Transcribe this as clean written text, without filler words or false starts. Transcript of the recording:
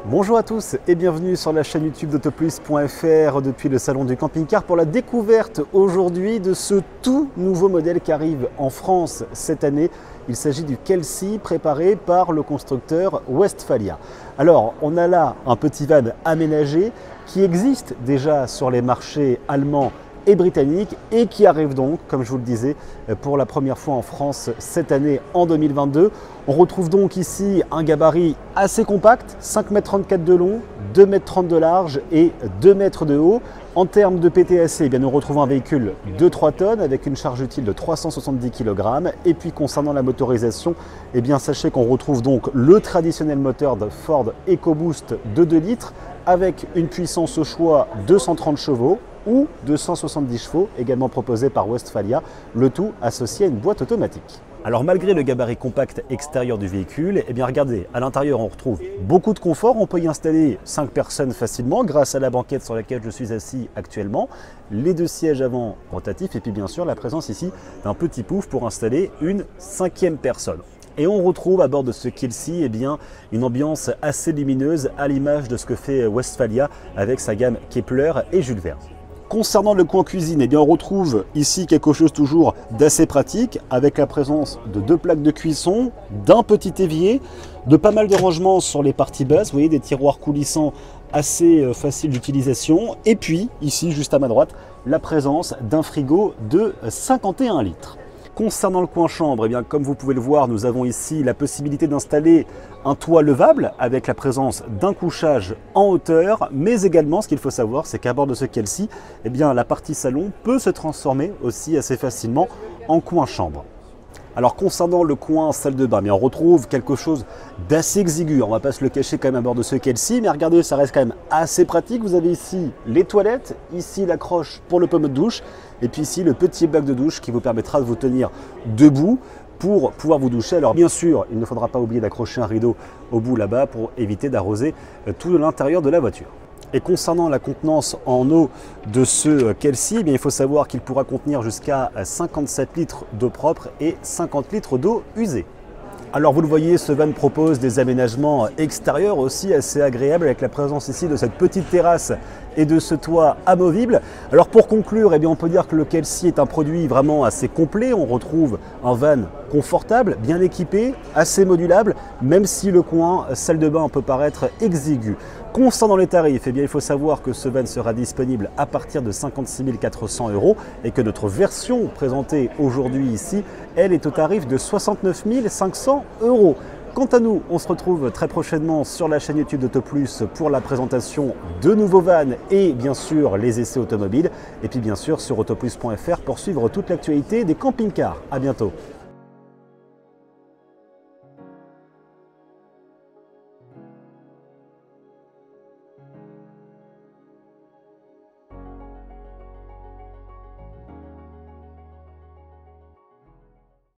Bonjour à tous et bienvenue sur la chaîne YouTube d'Autoplus.fr depuis le salon du camping-car pour la découverte aujourd'hui de ce tout nouveau modèle qui arrive en France cette année. Il s'agit du Kelsey préparé par le constructeur Westfalia. Alors on a là un petit van aménagé qui existe déjà sur les marchés allemands et britannique et qui arrive donc, comme je vous le disais, pour la première fois en France cette année en 2022. On retrouve donc ici un gabarit assez compact, 5,34 m de long, 2,30 m de large et 2 m de haut. En termes de PTSC, eh bien, nous retrouvons un véhicule de 3 tonnes avec une charge utile de 370 kg. Et puis concernant la motorisation, eh bien, sachez qu'on retrouve donc le traditionnel moteur de Ford EcoBoost de 2 litres avec une puissance au choix de 130 chevaux ou de 170 chevaux, également proposé par Westfalia, le tout associé à une boîte automatique. Alors malgré le gabarit compact extérieur du véhicule, eh bien regardez, à l'intérieur on retrouve beaucoup de confort, on peut y installer 5 personnes facilement grâce à la banquette sur laquelle je suis assis actuellement, les 2 sièges avant rotatifs et puis bien sûr la présence ici d'un petit pouf pour installer une 5e personne. Et on retrouve à bord de ce Kelsey eh bien, une ambiance assez lumineuse à l'image de ce que fait Westfalia avec sa gamme Kepler et Jules Verne. Concernant le coin cuisine, eh bien on retrouve ici quelque chose toujours d'assez pratique avec la présence de 2 plaques de cuisson, d'un petit évier, de pas mal de rangements sur les parties basses, vous voyez des tiroirs coulissants assez faciles d'utilisation et puis ici juste à ma droite la présence d'un frigo de 51 litres. Concernant le coin chambre, eh bien, comme vous pouvez le voir, nous avons ici la possibilité d'installer un toit levable avec la présence d'un couchage en hauteur, mais également ce qu'il faut savoir, c'est qu'à bord de ce Kelsey, eh bien, la partie salon peut se transformer aussi assez facilement en coin chambre. Alors concernant le coin salle de bain, on retrouve quelque chose d'assez exigu, on ne va pas se le cacher quand même à bord de ce Kelsey, mais regardez, ça reste quand même assez pratique. Vous avez ici les toilettes, ici l'accroche pour le pommeau de douche, et puis ici le petit bac de douche qui vous permettra de vous tenir debout pour pouvoir vous doucher. Alors bien sûr, il ne faudra pas oublier d'accrocher un rideau au bout là-bas pour éviter d'arroser tout l'intérieur de la voiture. Et concernant la contenance en eau de ce Kelsey, eh bien, il faut savoir qu'il pourra contenir jusqu'à 57 litres d'eau propre et 50 litres d'eau usée. Alors vous le voyez, ce van propose des aménagements extérieurs aussi assez agréables avec la présence ici de cette petite terrasse et de ce toit amovible. Alors pour conclure, eh bien, on peut dire que le Kelsey est un produit vraiment assez complet. On retrouve un van confortable, bien équipé, assez modulable, même si le coin salle de bain peut paraître exigu. Concernant les tarifs, eh bien, il faut savoir que ce van sera disponible à partir de 56 400 € et que notre version présentée aujourd'hui ici, elle est au tarif de 69 500 €. Quant à nous, on se retrouve très prochainement sur la chaîne YouTube d'Autoplus pour la présentation de nouveaux vannes et bien sûr les essais automobiles. Et puis bien sûr sur autoplus.fr pour suivre toute l'actualité des camping-cars. À bientôt.